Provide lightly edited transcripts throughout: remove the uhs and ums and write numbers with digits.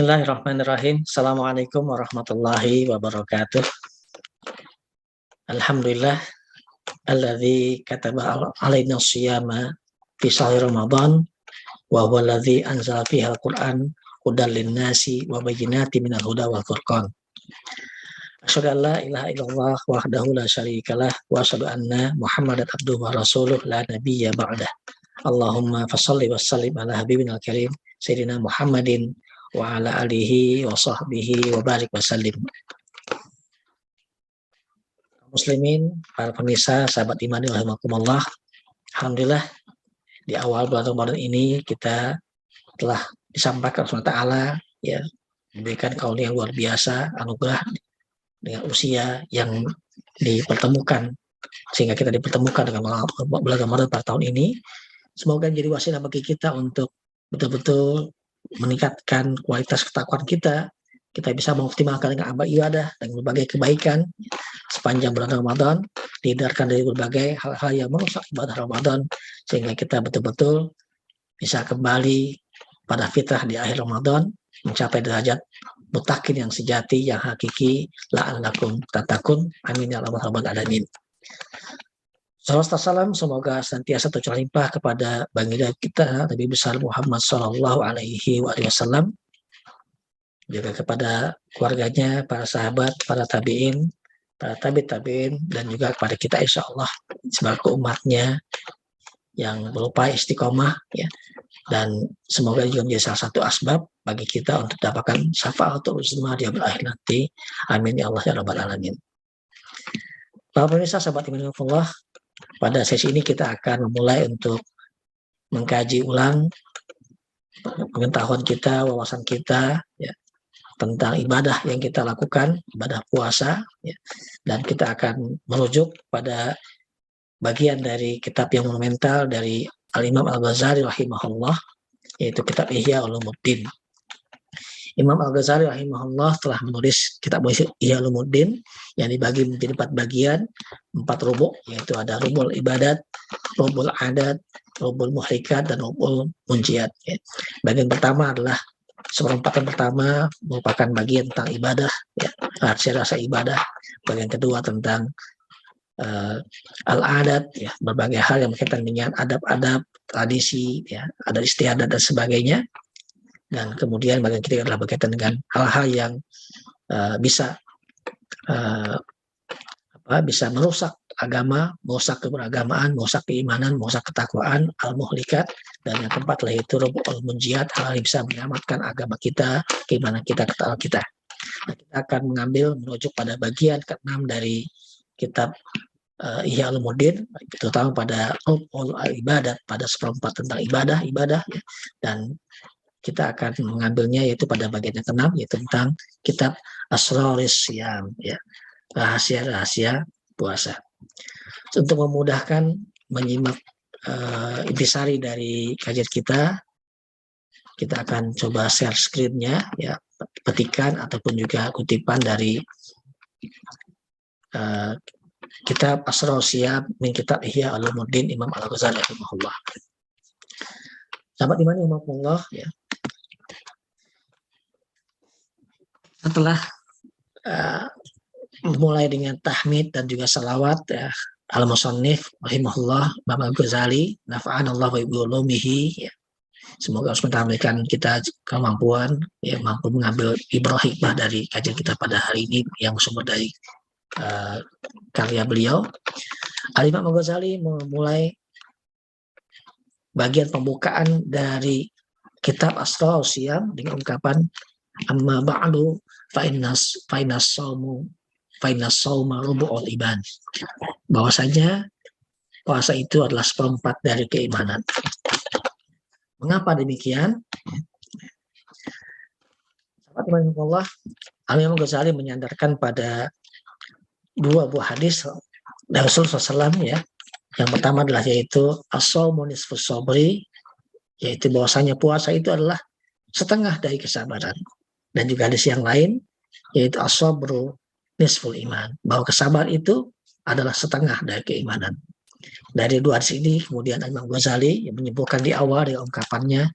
Bismillahirrahmanirrahim. Assalamualaikum warahmatullahi wabarakatuh. Alhamdulillah alladzi kataba alaina shiyama fi shahri Ramadan wa huwa alladzi anzala fiha al-Qur'an hudan lin-nasi wa bayyinatin minal huda wal furqan. Asyhadu an la ilaha illallah wahdahu la syarikalah wa asyhadu anna Muhammadan abduhu wa rasuluh la nabiyya ba'dah. Allahumma fashalli wa sallim ala habibina al-karim sayyidina Muhammadin wa ala alihi wa sahbihi wa barik wa sallim. Muslimin, para pemirsa, sahabat iman rahimakumullah. Alhamdulillah di awal bulan Ramadan ini kita telah disampaikan oleh Ta'ala ya, diberikan karunia yang luar biasa, anugerah dengan usia yang dipertemukan sehingga kita dipertemukan dengan bulan Ramadan pada tahun ini. Semoga menjadi wasilah bagi kita untuk betul-betul meningkatkan kualitas ketakwaan kita bisa mengoptimalkan dengan amal ibadah dan berbagai kebaikan sepanjang bulan Ramadan, dihindarkan dari berbagai hal-hal yang merusak ibadah Ramadan, sehingga kita betul-betul bisa kembali pada fitrah di akhir Ramadan, mencapai derajat mutakin yang sejati, yang hakiki, la'allakum tattaqun, amin ya rabbal alamin. Salawat salam semoga senantiasa tercurah limpah kepada baginda kita Nabi besar Muhammad sallallahu alaihi wasallam, juga kepada keluarganya, para sahabat, para tabi'in, para tabi'in, dan juga kepada kita insyaallah sebagai umatnya yang berupa istiqomah ya. Dan semoga juga menjadi salah satu asbab bagi kita untuk mendapatkan syafaatul uzma di akhir nanti. Amin ya Allah ya rabbal alamin. Para pemirsa sahabat iman Allah, pada sesi ini kita akan memulai untuk mengkaji ulang pengetahuan kita, wawasan kita ya, tentang ibadah yang kita lakukan, ibadah puasa ya. Dan kita akan merujuk pada bagian dari kitab yang monumental dari Al-Imam Al-Ghazali rahimahullah, yaitu kitab Ihya Ulumuddin. Imam Al-Ghazali rahimahullah telah menulis kitab Ihya Ulumuddin yang dibagi menjadi 4 bagian, 4 rubuk, yaitu ada rubul ibadat, rubul adat, rubul muhrikat, dan rubul munjiat. Ya. Bagian pertama adalah seperempat yang pertama merupakan bagian tentang ibadah, ya, rasa ibadah. Bagian kedua tentang al-adat, ya, berbagai hal yang berkaitan dengan adab-adab, tradisi, ya, adat istiadat dan sebagainya. Dan kemudian bagian ketiga adalah berkaitan dengan hal-hal yang bisa merusak agama, merusak keberagamaan, merusak keimanan, merusak ketakwaan, al-muhlikat, dan yang keempat adalah itu rubul munjiat, hal yang bisa menyelamatkan agama kita, keimanan kita, ketakwaan kita. Nah, kita akan mengambil merujuk pada bagian ke-6 dari kitab Ihya Ulumuddin, terutama pada rubul ibadat, pada seperempat tentang ibadah ya, dan kita akan mengambilnya yaitu pada bagian yang ke-6, yaitu tentang kitab Asraris Syam ya, rahasia-rahasia puasa. Untuk memudahkan menyimak intisari dari kajian kita akan coba share screen-nya ya, petikan ataupun juga kutipan dari kitab Asraris Syam min kitab Ihya Ulumuddin Imam Al-Ghazali rahimahullah. Sahabat iman rahimakumullah ya. Setelah mulai dengan tahmid dan juga salawat ya, al-musannif rahimahullah Imam Al-Ghazali nafa'anallah wa bi'ulumihi ya. Semoga Allah memberikan kita kemampuan ya, mampu mengambil ibrah hikmah dari kajian kita pada hari ini yang bersumber dari karya beliau. Al-Imam Al-Ghazali memulai bagian pembukaan dari kitab Asraris Syam dengan ungkapan amma ba'du fa innas sauma rubu'ul iman. Bahwasanya puasa itu adalah seperempat dari keimanan. Mengapa demikian? Sahabat iman Allah, Al-Imam Ghazali menyandarkan pada 2 buah hadis dari Rasulullah SAW ya. Yang pertama adalah yaitu as-shaumu nisfus sabri, yaitu bahwasanya puasa itu adalah setengah dari kesabaran. Dan juga hadis yang lain yaitu as-sabru nisful iman, bahwa kesabaran itu adalah setengah dari keimanan. Dari 2 hadis ini kemudian Imam Ghazali yang menyebutkan di awal dengan ungkapannya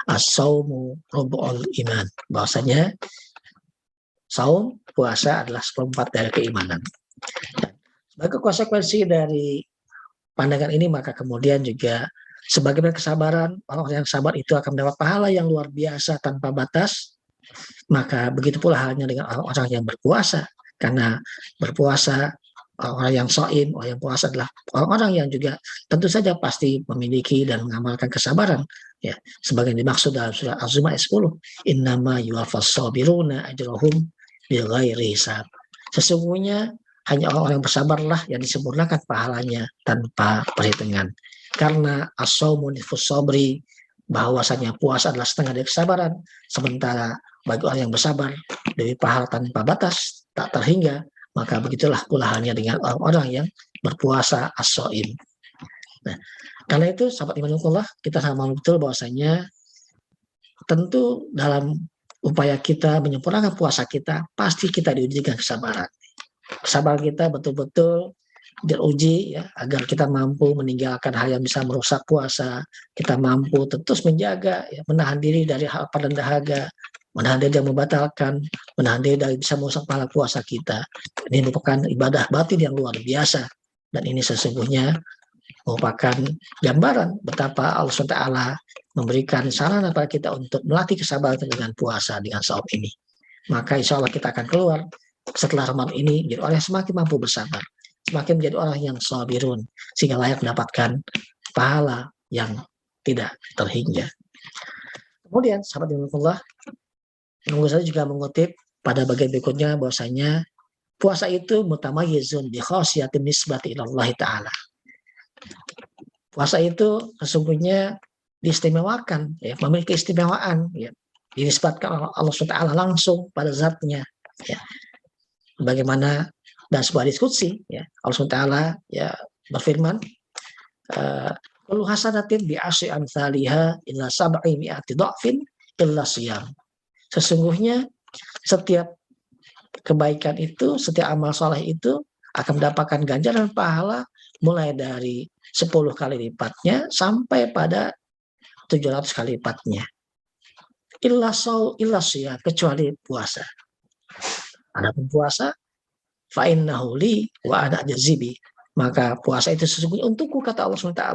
As-saumu rubu'ul iman. Bahwasanya saum, puasa adalah seperempat dari keimanan. Dan sebagai konsekuensi dari pandangan ini, maka kemudian juga sebagaimana kesabaran, orang yang sabar itu akan mendapat pahala yang luar biasa tanpa batas. Maka begitu pula halnya dengan orang-orang yang berpuasa. Karena berpuasa, orang yang shaim, orang yang puasa adalah orang-orang yang juga tentu saja pasti memiliki dan mengamalkan kesabaran. Ya, sebagai dimaksud dalam surah Az-Zumar ayat 10, innama yuwaffas sabiruna ajrahum bighairi hisab. Sesungguhnya hanya orang-orang yang bersabarlah yang disempurnakan pahalanya tanpa perhitungan. Karena as-saumu nifus sabri, bahwasanya puasa adalah setengah dari kesabaran, sementara bagi orang yang bersabar dari pahala tanpa batas tak terhingga, maka begitulah pula halnya dengan orang-orang yang berpuasa as-shaim. Nah, karena itu sahabat imanullah, kita sama betul bahwasanya tentu dalam upaya kita menyempurnakan puasa kita, pasti kita diuji dengan kesabaran. Kesabaran kita betul-betul diuji ya, agar kita mampu meninggalkan hal yang bisa merusak puasa, kita mampu terus menjaga ya, menahan diri dari hal dan dahaga, menahan diri dari membatalkan, menahan diri dari bisa merusak pahala puasa kita. Ini merupakan ibadah batin yang luar biasa, dan ini sesungguhnya merupakan gambaran betapa Allah SWT memberikan sarana pada kita untuk melatih kesabaran dengan puasa, dengan saum ini. Maka insya Allah kita akan keluar setelah Ramadan ini menjadi orang yang semakin mampu bersabar, semakin menjadi orang yang sabirun, sehingga layak mendapatkan pahala yang tidak terhingga. Kemudian sahabat Allah, saya juga mengutip pada bagian berikutnya bahwasanya puasa itu mutamayyizun bi khasiyatin nisbati ilallah ta'ala. Puasa itu sesungguhnya diistimewakan, ya, memiliki keistimewaan, ya, dinisbatkan Allah SWT langsung pada zatnya, ya. Bagaimana dan sebuah diskusi, ya, Allah SWT ya berfirman, kullu hasanatin bi asyi amsalihha illa sab'i mi'ati dha'fin illa siyam. Sesungguhnya setiap kebaikan itu, setiap amal soleh itu akan mendapatkan ganjaran pahala mulai dari 10 kali lipatnya sampai pada 700 kali lipatnya. Illa siyam, kecuali puasa. Adapun puasa, fa innahu li wa ana ajzibi. Maka puasa itu sesungguhnya untukku, kata Allah SWT.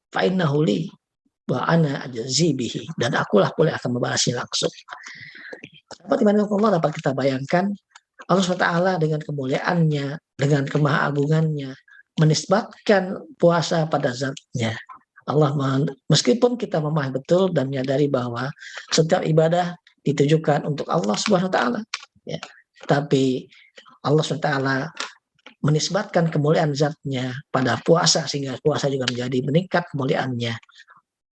Fa innahu li wa ana ajzibihi, dan akulah boleh akan membalasnya langsung. Dapat dimana Allah dapat kita bayangkan Allah SWT dengan kemuliaannya, dengan kemahagungannya, menisbatkan puasa pada zatnya. Allah, meskipun kita memahami betul dan menyadari bahwa setiap ibadah ditujukan untuk Allah Subhanahu wa taala, ya. Tapi Allah SWT menisbatkan kemuliaan zatnya pada puasa, sehingga puasa juga menjadi meningkat kemuliaannya.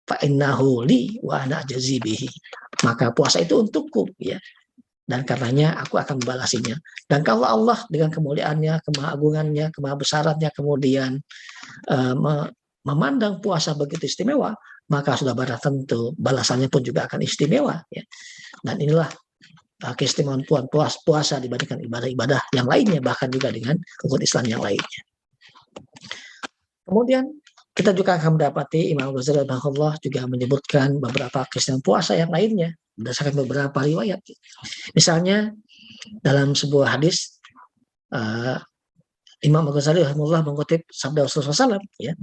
Fa innahu li wa ana ajzibihi. Maka puasa itu untukku, ya. Dan karenanya aku akan membalasinya. Dan kalau Allah dengan kemuliaannya, kemahagungannya, kemahabesarannya kemudian memandang puasa begitu istimewa, maka sudah barang tentu balasannya pun juga akan istimewa, ya. Dan inilah keistimewaan puasa dibandingkan ibadah-ibadah yang lainnya, bahkan juga dengan rukun Islam yang lainnya. Kemudian kita juga akan mendapati Imam Ghazali rahimahullah juga menyebutkan beberapa keistimewaan puasa yang lainnya berdasarkan beberapa riwayat. Misalnya dalam sebuah hadis, Imam Ghazali rahimahullah mengutip sabda Rasulullah SAW, ya,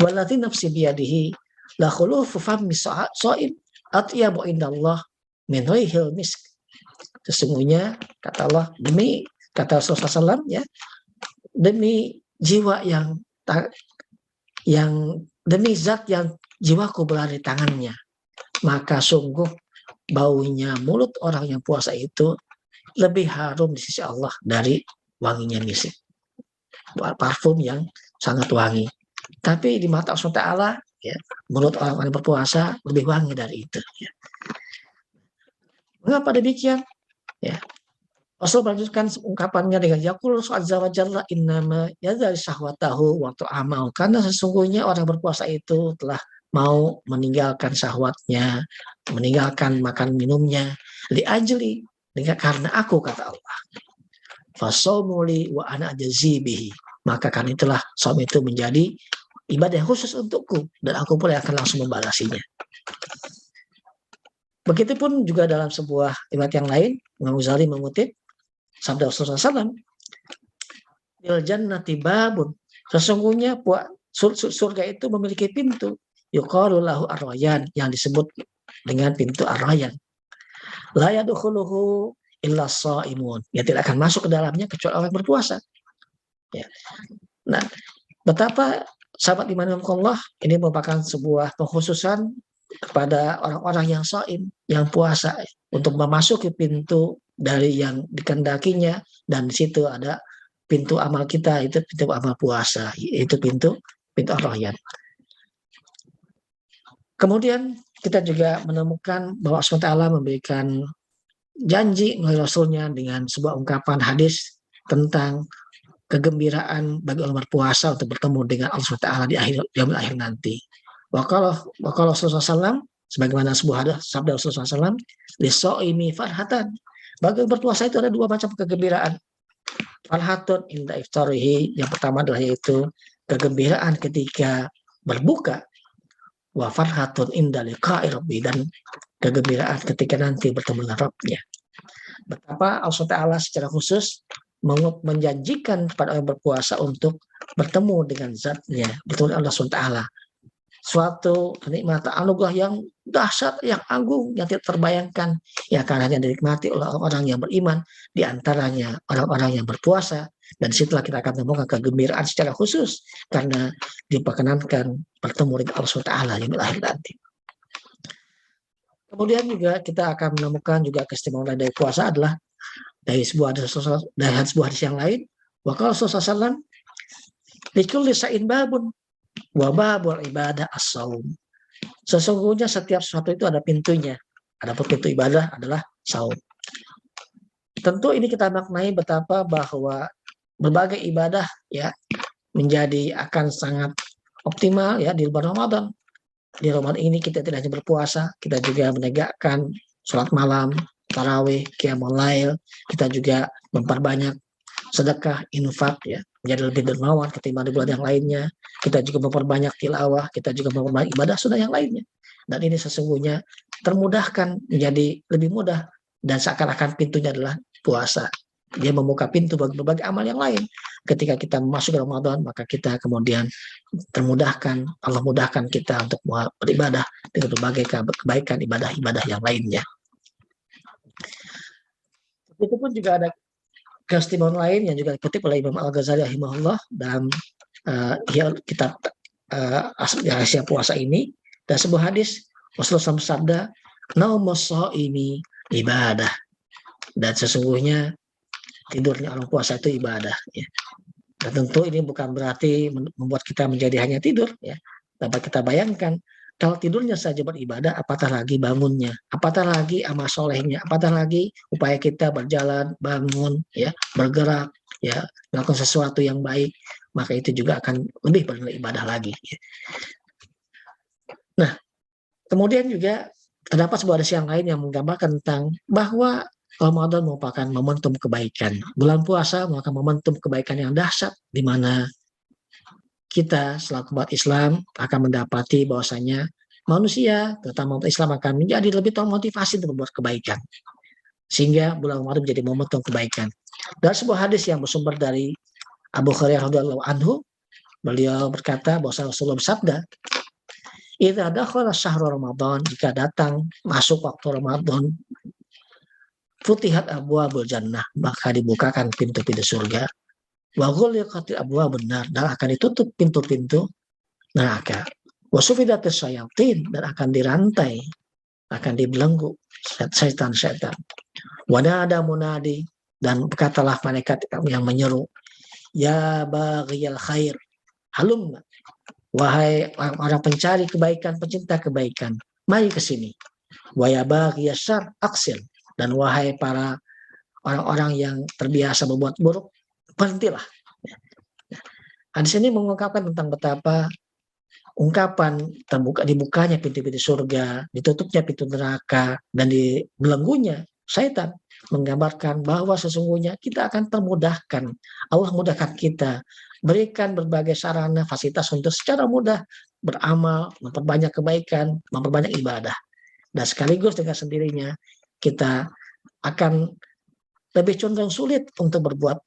walladzi nafsi biyadihi la khulufu fammi sha'im atyabu indallah min rihil misk. Sesungguhnya kata Allah, demi kata Rasulullah SAW, ya, demi jiwa yang demi zat yang jiwaku berada di tangannya, maka sungguh baunya mulut orang yang puasa itu lebih harum di sisi Allah dari wanginya misik, parfum yang sangat wangi. Tapi di mata Allah Taala, ya, mulut orang yang berpuasa lebih wangi dari itu, ya. Mengapa demikian? Ya, Rasul melanjutkan ungkapannya dengan yaqul azza wa jalla innama yadzal syahwatahu wa ta'amahu, karena sesungguhnya orang berpuasa itu telah mau meninggalkan syahwatnya, meninggalkan makan minumnya, li ajli, dengan karena aku, kata Allah. Fasaumu li wa ana ajzibihi, maka kan itulah saum itu menjadi ibadah yang khusus untukku dan aku pula akan langsung membalasinya. Begitupun juga dalam sebuah riwayat yang lain, Imam Ghazali mengutip sabda Rasulullah SAW, "Fil jannati babun." Sesungguhnya surga itu memiliki pintu, yuqalu lahu ar-rayyan, yang disebut dengan pintu ar-rayyan. La yadkhuluhu illa shaimun. Ya, tidak akan masuk ke dalamnya kecuali orang yang berpuasa. Ya. Nah, betapa sahabat iman Allah, ini merupakan sebuah pengkhususan kepada orang-orang yang shaim, yang puasa, untuk memasuki pintu dari yang dikendakinya, dan di situ ada pintu amal kita, itu pintu amal puasa, itu pintu ar-rayyan. Kemudian kita juga menemukan bahwa Allah SWT memberikan janji melalui Rasulnya dengan sebuah ungkapan hadis tentang kegembiraan bagi orang berpuasa untuk bertemu dengan Allah SWT di akhir nanti. Wakala Rasulullah SAW, sebagaimana sebuah sabda Rasulullah SAW, lisoimi farhatan. Bagi berpuasa itu ada dua macam kegembiraan. Farhatun inda iftarihi, yang pertama adalah yaitu kegembiraan ketika berbuka. Wa farhatun inda liqa'i rabbi, dan kegembiraan ketika nanti bertemu dengan Rabbnya. Betapa Allah Ta'ala secara khusus menjanjikan kepada orang berpuasa untuk bertemu dengan zatnya, bertemu dengan Allah SWT. Suatu kenikmatan anugerah yang dahsyat, yang agung, yang tidak terbayangkan, yang akan hanya dinikmati oleh orang-orang yang beriman, di antaranya orang-orang yang berpuasa. Dan situlah kita akan menemukan kegembiraan secara khusus, karena diperkenankan bertemu dengan Allah SWT yang akhir nanti. Kemudian juga kita akan menemukan juga keistimewaan dari puasa adalah dari sebuah hadis yang lain, wa qala sallallahu likulli sa'in babun wa babul ibadah as-shaum. Sesungguhnya setiap sesuatu itu ada pintunya. Adapun pintu ibadah adalah saum. Tentu ini kita maknai betapa bahwa berbagai ibadah ya menjadi akan sangat optimal ya di bulan Ramadan. Di Ramadan ini kita tidak hanya berpuasa, kita juga menegakkan sholat malam, tarawih, qiyamul lail, kita juga memperbanyak sedekah, infak ya, menjadi lebih dermawan ketimbang di bulan yang lainnya. Kita juga memperbanyak tilawah, kita juga memperbanyak ibadah sunnah yang lainnya. Dan ini sesungguhnya termudahkan, menjadi lebih mudah, dan seakan-akan pintunya adalah puasa. Dia membuka pintu bagi berbagai amal yang lain. Ketika kita masuk ke Ramadan, maka kita kemudian termudahkan, Allah mudahkan kita untuk beribadah dengan berbagai kebaikan ibadah-ibadah yang lainnya. Itu pun juga ada keistimewaan lain yang juga dikutip oleh Imam Al-Ghazali rahimahullah dalam kitab Rahasia Puasa ini, dan sebuah hadis Rasulullah bersabda, naumus shaimi ibadah, dan sesungguhnya tidurnya orang puasa itu ibadah ya. Dan tentu ini bukan berarti membuat kita menjadi hanya tidur ya. Dapat kita bayangkan, kalau tidurnya saja beribadah, apatah lagi bangunnya, apatah lagi amal solehnya, apatah lagi upaya kita berjalan, bangun, ya, bergerak, ya, melakukan sesuatu yang baik, maka itu juga akan lebih bernilai ibadah lagi. Ya. Nah, kemudian juga terdapat sebuah hadis yang lain yang menggambarkan tentang bahwa Ramadan merupakan momentum kebaikan. Bulan puasa merupakan momentum kebaikan yang dahsyat, di mana kita selaku umat Islam akan mendapati bahwasanya manusia, terutama umat Islam, akan menjadi lebih termotivasi untuk berbuat kebaikan. Sehingga bulan Ramadan menjadi momentum kebaikan. Dan sebuah hadis yang bersumber dari Abu Hurairah radhiyallahu anhu, beliau berkata bahwa Rasulullah bersabda, "Idza dakhala syahrul Ramadan," jika datang masuk waktu Ramadan, futihat abwaabul jannah, maka dibukakan pintu-pintu surga. Wa ghuliqatil abwaabun nar, dan akan ditutup pintu-pintu neraka. Wa sufidatis syayatin, dan akan dirantai, akan dibelenggu setan-setan. Wa nada munadi, dan berkatalah malaikat yang menyeru, ya baghiyal khair, halumma, wahai orang pencari kebaikan, pencinta kebaikan, mari ke sini. Wa ya baghiyas syarr aqsil, dan wahai para orang-orang yang terbiasa berbuat buruk, berhentilah. Hadis ini mengungkapkan tentang betapa ungkapan dibukanya pintu-pintu surga, ditutupnya pintu neraka, dan dibelenggunya syaitan, menggambarkan bahwa sesungguhnya kita akan termudahkan. Allah mudahkan kita, berikan berbagai sarana fasilitas untuk secara mudah beramal, memperbanyak kebaikan, memperbanyak ibadah. dan sekaligus dengan sendirinya kita akan lebih condong sulit untuk berbuat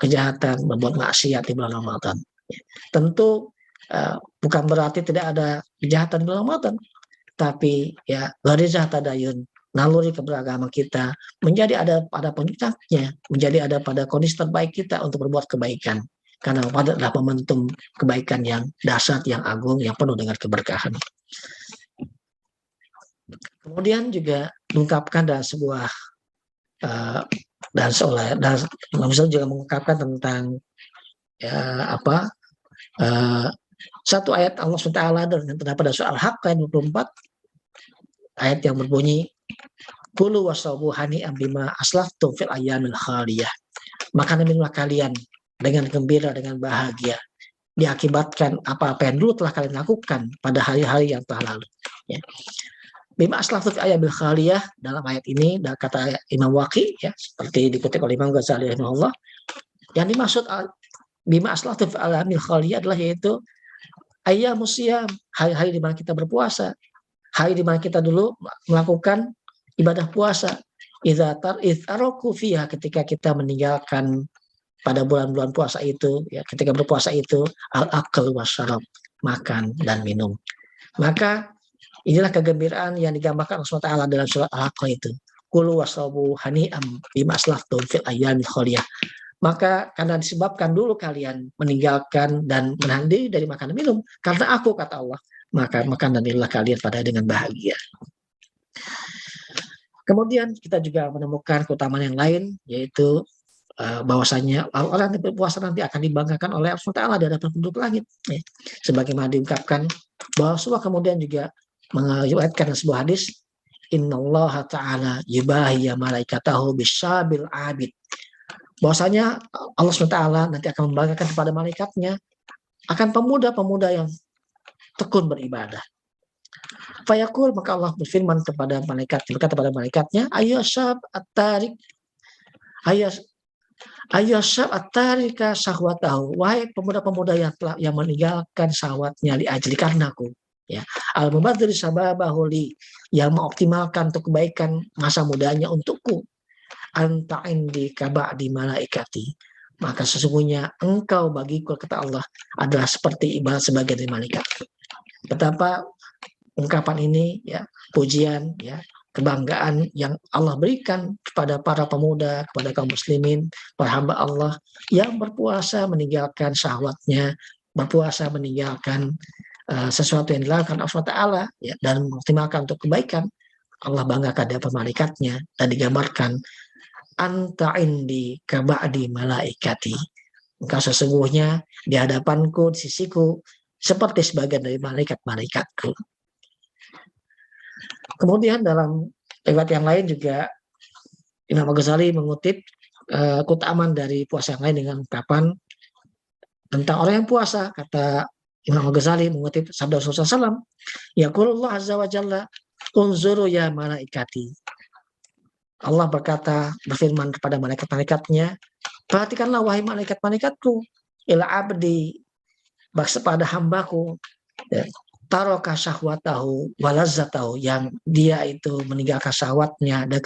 kejahatan, berbuat maksiat di bulan Ramadan. Tentu bukan berarti tidak ada kejahatan di bulan Ramadan, tapi ya gharizah tadayun, naluri keberagaman kita menjadi ada pada puncaknya, menjadi ada pada kondisi terbaik kita untuk berbuat kebaikan. Karena Ramadan adalah momentum kebaikan yang dahsyat, yang agung, yang penuh dengan keberkahan. Kemudian juga diungkapkan dalam sebuah dan misalnya juga mengungkapkan tentang satu ayat Allah SWT pada surah Al-Haqqah ayat 24, ayat yang berbunyi kulu wasrabu hani'an bima aslaftum fil ayyamil khaliyah. Makan dan minumlah kalian dengan gembira, dengan bahagia, diakibatkan apa-apa yang dulu telah kalian lakukan pada hari-hari yang telah lalu. Ya. Bima aslaftum fil ayyamil khaliyah, dalam ayat ini kata Imam Waqi, ya, seperti dikutip oleh Imam Ghazali rahimahullah, yang dimaksud bima aslaftum fil ayyamil khaliyah adalah yaitu ayyamus siyam, hari-hari di mana kita berpuasa, hari di mana kita dulu melakukan ibadah puasa. Idza taraku fiha, ketika kita meninggalkan pada bulan-bulan puasa itu, ya, ketika berpuasa itu al-akl wasyarab, makan dan minum. Maka inilah kegembiraan yang digambarkan Allah SWT dalam surat Al-Haqqah itu. Kulu wasrabu hani'am bima aslaftum fil ayyamil khaliyah. Maka karena disebabkan dulu kalian meninggalkan dan menahan diri dari makan dan minum, karena aku, kata Allah, maka makan dan minumlah kalian pada dengan bahagia. Kemudian kita juga menemukan keutamaan yang lain, yaitu bahwasanya orang yang berpuasa nanti akan dibanggakan oleh Allah SWT di hadapan penduduk langit. Ya. Sebagaimana diungkapkan bahwa Rasulullah kemudian juga meriwayatkan sebuah hadis, innallaha ta'ala yubahi malaikatahu bisabil abid. Bahwasanya Allah SWT nanti akan membanggakan kepada malaikatnya akan pemuda-pemuda yang tekun beribadah. Fayaqul, maka Allah berfirman kepada malaikat, berkata kepada malaikatnya, ayyashab at-tarik ayyashab at-tarika syahwatahu, wahai pemuda-pemuda yang meninggalkan syahwatnya li ajli karenaku, ya, al-mubadzir sababahu li, yang mengoptimalkan untuk kebaikan masa mudanya untukku, anta indi kaba'di malaikati, maka sesungguhnya engkau bagiku, kata Allah, adalah seperti ibarat sebagian dari malaikat. Betapa ungkapan ini, ya, pujian, ya, kebanggaan yang Allah berikan kepada para pemuda, kepada kaum muslimin, para hamba Allah yang berpuasa meninggalkan syahwatnya, berpuasa meninggalkan sesuatu yang dilakukan Allah SWT, ya, dan mengoptimalkan untuk kebaikan. Allah banggakan di hadapan malaikatnya dan digambarkan, anta indi kaba'di malaikati, engkau sesungguhnya di hadapanku, di sisiku, seperti sebagian dari malaikat-malaikatku. Kemudian dalam riwayat yang lain juga Imam Ghazali mengutip keutamaan dari puasa yang lain dengan ungkapan tentang orang yang puasa. Kata Imam Ghazali mengutip sabda Rasulullah SAW, yaqulullah azza wa jalla unzuru ya malaikati. Allah berkata, berfirman kepada malaikat-malaikatnya, perhatikanlah wahai malaikat-malaikatku, ila abdi, pada hambaku, ya, taroka syahwatahu walazzatahu, yang dia itu meninggalkan syahwatnya dan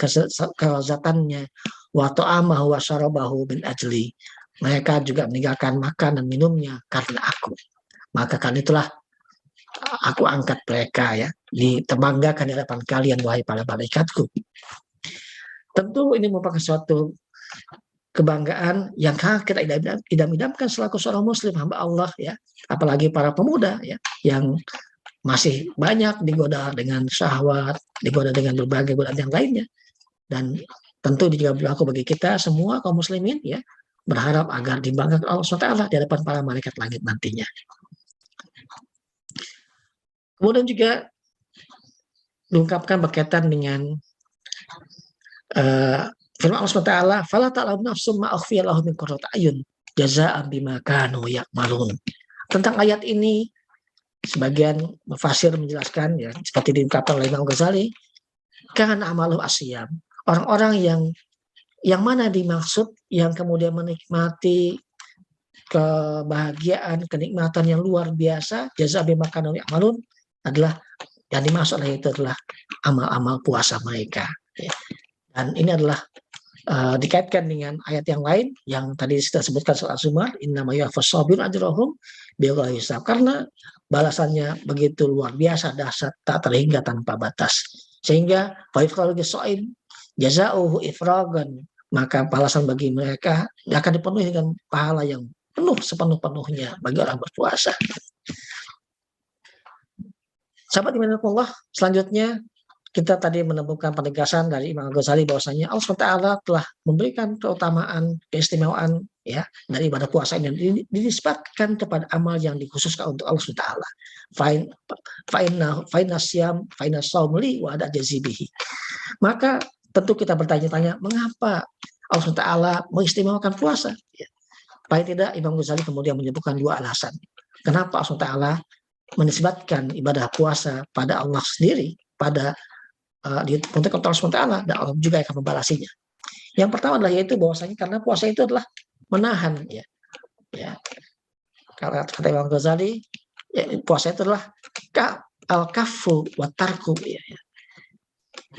kelezatannya, wa ta'amahu wa syarabahu bin ajli, mereka juga meninggalkan makan dan minumnya karena aku, maka karena itulah aku angkat mereka, ya, diterbanggakan di hadapan kalian wahai para malaikatku. Tentu ini merupakan suatu kebanggaan yang kita idam-idamkan selaku seorang muslim, hamba Allah, ya, apalagi para pemuda, ya, yang masih banyak digoda dengan syahwat, digoda dengan berbagai godaan yang lainnya. Dan tentu juga berlaku bagi kita semua kaum muslimin, ya, berharap agar dibanggakan Allah SWT di hadapan para malaikat langit nantinya. Kemudian juga diungkapkan berkaitan dengan firman Allah SWT, fala ta'lamu nafsum ma ukhfiya lahum min qurrati a'yun jazaa'an bima kanu ya'malun. Tentang ayat ini sebagian mufasir menjelaskan, ya, seperti diungkapkan oleh Imam Ghazali, kan amalu asyam, orang-orang yang mana dimaksud yang kemudian menikmati kebahagiaan, kenikmatan yang luar biasa, jazaa'an bima kanu ya'malun, adalah yang dimaksud itu adalah amal-amal puasa mereka. Ya. Dan ini adalah dikaitkan dengan ayat yang lain yang tadi kita sebutkan surat Az-Zumar, innama yuwaffas sabirun ajrahum bighairi hisab, karena balasannya begitu luar biasa, dahsyat, tak terhingga, tanpa batas. Sehingga fa'ifqalu shaim jazaohu ifragan, maka balasan bagi mereka akan dipenuhi dengan pahala yang penuh sepenuh-penuhnya bagi orang berpuasa. Sahabat Allah, selanjutnya kita tadi menemukan penegasan dari Imam Ghazali bahwasanya Allah SWT telah memberikan keutamaan, keistimewaan ya dari ibadah puasa ini, dinisbatkan kepada amal yang dikhususkan untuk Allah SWT. Fa'inna syam fa'inna shaum li wa ada jazibihi. Maka tentu kita bertanya-tanya, mengapa Allah SWT mengistimewakan puasa? Ya. Paling tidak Imam Ghazali kemudian menyebutkan dua alasan. Kenapa Allah SWT menisbatkan ibadah puasa pada Allah sendiri, pada untuk Allah SWT, dan Allah juga akan membalasinya. Yang pertama adalah yaitu bahwasanya karena puasa itu adalah menahan, ya. Kalau kata Imam Ghazali, ya, puasa itu adalah al-kafu wa tarku, ya.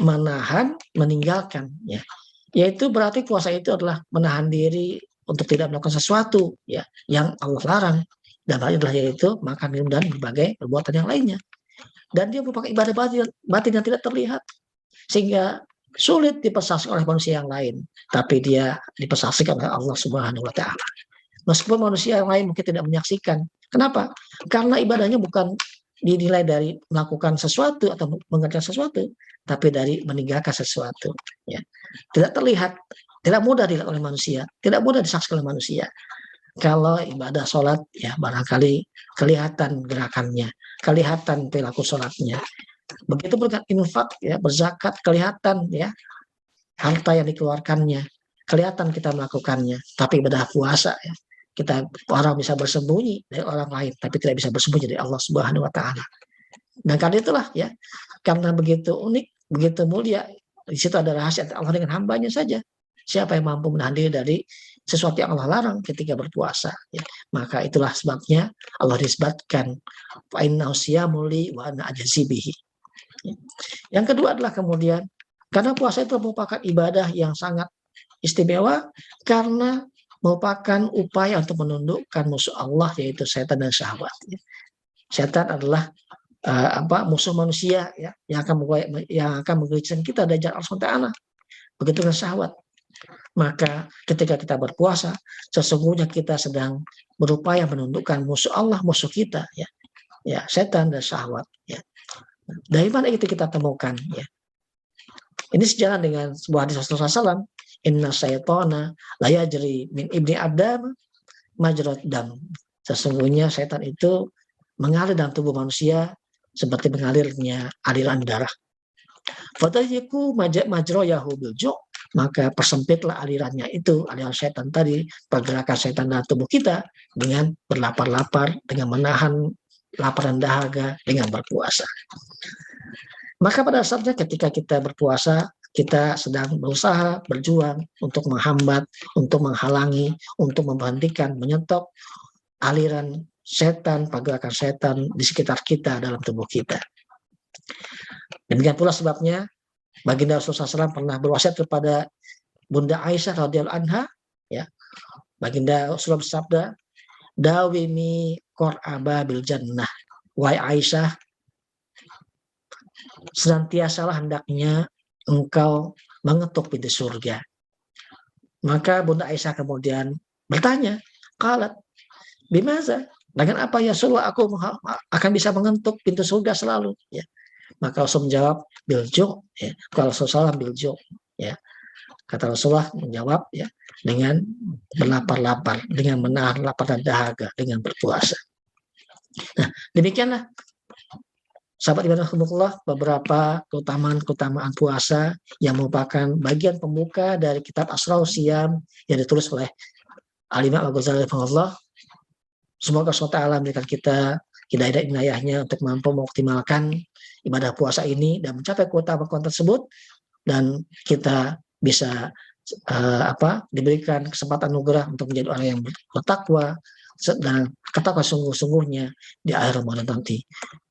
Menahan, meninggalkan, ya. Yaitu berarti puasa itu adalah menahan diri untuk tidak melakukan sesuatu, ya, yang Allah larang, dan hal adalah yaitu makan, minum, dan berbagai perbuatan yang lainnya. Dan dia merupakan ibadah batin yang tidak terlihat, sehingga sulit dipersaksikan oleh manusia yang lain, tapi dia dipersaksikan oleh Allah Subhanahu wa Ta'ala. Meskipun manusia yang lain mungkin tidak menyaksikan. Kenapa? Karena ibadahnya bukan dinilai dari melakukan sesuatu atau mengerjakan sesuatu, tapi dari meninggalkan sesuatu. Ya. Tidak terlihat, tidak mudah dilihat oleh manusia, tidak mudah disaksikan oleh manusia. Kalau ibadah sholat, ya barangkali kelihatan gerakannya, kelihatan perilaku sholatnya. Begitu infak, ya, berzakat, kelihatan, ya, harta yang dikeluarkannya, kelihatan kita melakukannya. Tapi ibadah puasa, ya, kita orang bisa bersembunyi dari orang lain, tapi tidak bisa bersembunyi dari Allah Subhanahu wa Ta'ala. Dan karena itulah, ya, karena begitu unik, begitu mulia, di situ ada rahasia Allah dengan hambanya saja. Siapa yang mampu menahan diri dari sesuatu yang Allah larang ketika berpuasa, ya. Maka itulah sebabnya Allah disebutkan fa'innahu siyamul li wa ana ajzibihi. Yang kedua adalah kemudian karena puasa itu merupakan ibadah yang sangat istimewa karena merupakan upaya untuk menundukkan musuh Allah, yaitu setan dan syahwat. Setan adalah musuh manusia, ya, yang akan menggelincirkan kita dari jalan Allah SWT. Begitu dengan syahwat. Maka ketika kita berpuasa, sesungguhnya kita sedang berupaya menundukkan musuh Allah, musuh kita, ya, setan dan syahwat. Ya. Dari mana itu kita temukan? Ya. Ini sejalan dengan sebuah hadis Rasulullah SAW. Inna syaitana la yajri min ibni Adam majrad dam. Sesungguhnya setan itu mengalir dalam tubuh manusia seperti mengalirnya aliran darah. Fatayiku majroyahu biljo, maka persempitlah alirannya itu, aliran setan tadi, pergerakan setan dalam tubuh kita dengan berlapar-lapar, dengan menahan lapar dan dahaga, dengan berpuasa. Maka pada saatnya ketika kita berpuasa, kita sedang berusaha, berjuang untuk menghambat, untuk menghalangi, untuk memberhentikan, menyetop aliran setan, pergerakan setan di sekitar kita, dalam tubuh kita. Demikian pula sebabnya baginda Rasulullah SAW pernah berwasiat kepada Bunda Aisyah radhiyallahu anha, ya. Baginda Rasulullah bersabda, dawimi qur'aba bil jannah. Wahai Aisyah, senantiasalah hendaknya engkau mengetuk pintu surga. Maka Bunda Aisyah kemudian bertanya, qalat bimaza, dengan apa ya Rasulullah aku akan bisa mengetuk pintu surga selalu, ya. Maka Rasul menjawab biljo, ya. Kalau Rasulullah biljo, ya. Kata Rasulullah menjawab, ya, dengan berlapar-lapar, dengan menahan lapar dan dahaga, dengan berpuasa. Nah, demikianlah sahabat ibadah Allah, beberapa keutamaan puasa yang merupakan bagian pembuka dari kitab Asrarus Shiyam yang ditulis oleh Al-Imam Al-Ghazali rahimahullah. Semoga Allah memberikan kita hidayah inayahnya untuk mampu mengoptimalkan ibadah puasa ini dan mencapai keutamaan tersebut, dan kita bisa diberikan kesempatan anugerah untuk menjadi orang yang bertakwa dan bertakwa sungguh-sungguhnya di akhir Ramadan nanti.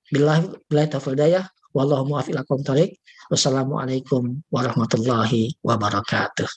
Billahi taufiq hidayah. Wallahu muwaffiq ila aqwamit thoriq. Wassalamualaikum warahmatullahi wabarakatuh.